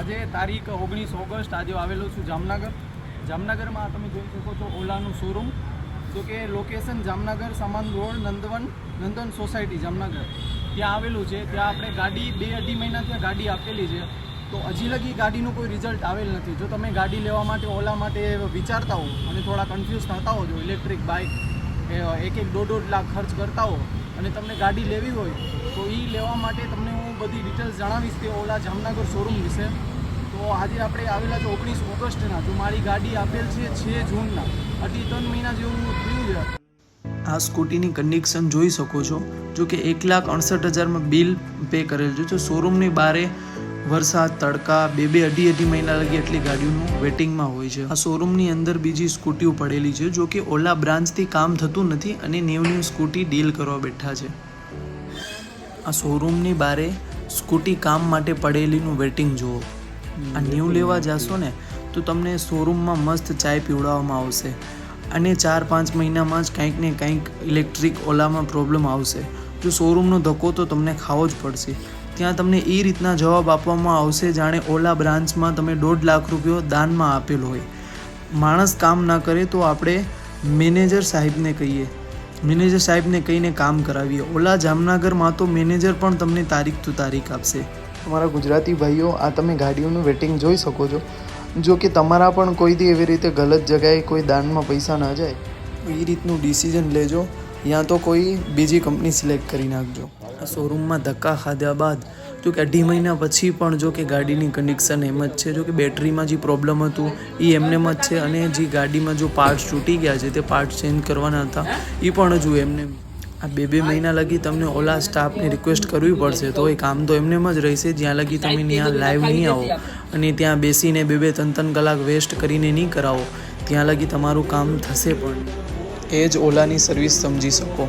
આજે તારીખ 19 ઓગસ્ટ આજે આવેલો છું જામનગરમાં તમે જોઈ શકો છો ઓલાનું શોરૂમ જો કે લોકેશન જામનગર સામાન રોડ નંદન સોસાયટી જામનગર ત્યાં આવેલું છે। ત્યાં આપણે ગાડી 2-2.5 મહિના ત્યાં ગાડી આપેલી છે તો હજી લગી ગાડીનું કોઈ રિઝલ્ટ આવેલ નથી। જો તમે ગાડી લેવા માટે ઓલા માટે વિચારતા હો અને થોડા કન્ફ્યુઝ થતા હો જો ઇલેક્ટ્રિક બાઇક 1-1.5 લાખ ખર્ચ કરતા હો અને તમને ગાડી લેવી હોય તો એ લેવા માટે તમને હું બધી ડિટેલ્સ જણાવીશ કે ઓલા જામનગર શોરૂમ વિશે। તો આજે આપણે આવેલા છે 19 ઓગસ્ટના જો મારી ગાડી આપેલ છે 6 જૂનના 3 મહિના જેવું થયું છે। આ સ્કૂટીની કન્ડિશન જોઈ શકો છો જો કે 1,68,000 બિલ પે કરેલ છે। જો શોરૂમની બારે વરસાદ તડકા 2-2.5 મહિના લગી એટલી ગાડીઓનું વેટિંગમાં હોય છે। આ શોરૂમની અંદર બીજી સ્કૂટીઓ પડેલી છે જો કે ઓલા બ્રાન્ચથી કામ થતું નથી અને ન્યૂ સ્કૂટી ડીલ કરવા બેઠા છે। આ શોરૂમની બારે સ્કૂટી કામ માટે પડેલીનું વેટિંગ જુઓ। આ ન્યૂ લેવા જાશો ને તો તમને શોરૂમમાં મસ્ત ચાય પીવડાવવામાં આવશે અને 4-5 મહિનામાં જ કંઈક ને કંઈક ઇલેક્ટ્રિક ઓલામાં પ્રોબ્લેમ આવશે। જો શોરૂમનો ધક્કો તો તમને ખાવો જ પડશે। ત્યાં તમને એ રીતના જવાબ આપવામાં આવશે જાણે ઓલા બ્રાન્ચમાં તમે 1.5 લાખ રૂપિયો દાનમાં આપેલો હોય। માણસ કામ ના કરે તો આપણે મેનેજર સાહેબને કહીને કામ કરાવીએ। ઓલા જામનગરમાં તો મેનેજર પણ તમને તારીખ તો તારીખ આપશે। તમારા ગુજરાતી ભાઈઓ આ તમે ગાડીઓનું વેટિંગ જોઈ શકો છો। જો કે તમારા પણ કોઈથી એવી રીતે ગલત જગ્યાએ કોઈ દાનમાં પૈસા ના જાય તો એ રીતનું ડિસિઝન લેજો યા તો કોઈ બીજી કંપની સિલેક્ટ કરી નાખજો। આ શોરૂમમાં ધક્કા ખાધા બાદ જો કે 2.5 મહિના પછી પણ જો કે ગાડીની કન્ડિશન એમ જ છે। જો કે બેટરીમાં જે પ્રોબ્લેમ હતું એ એમનેમ જ છે અને જે ગાડીમાં જો પાર્ટ્સ તૂટી ગયા છે તે પાર્ટ્સ ચેન્જ કરવાના હતા એ પણ હજુ એમને આ 2-2 મહિના લગી તમને ઓલા સ્ટાફને રિક્વેસ્ટ કરવી પડશે તો એ કામ તો એમનેમ જ રહેશે જ્યાં લગી તમે ત્યાં લાઈવ નહીં આવો અને ત્યાં બેસીને 2-3 કલાક વેસ્ટ કરીને નહીં કરાવો ત્યાં લગી તમારું કામ થશે પણ એ જ ઓલાની સર્વિસ સમજી શકો।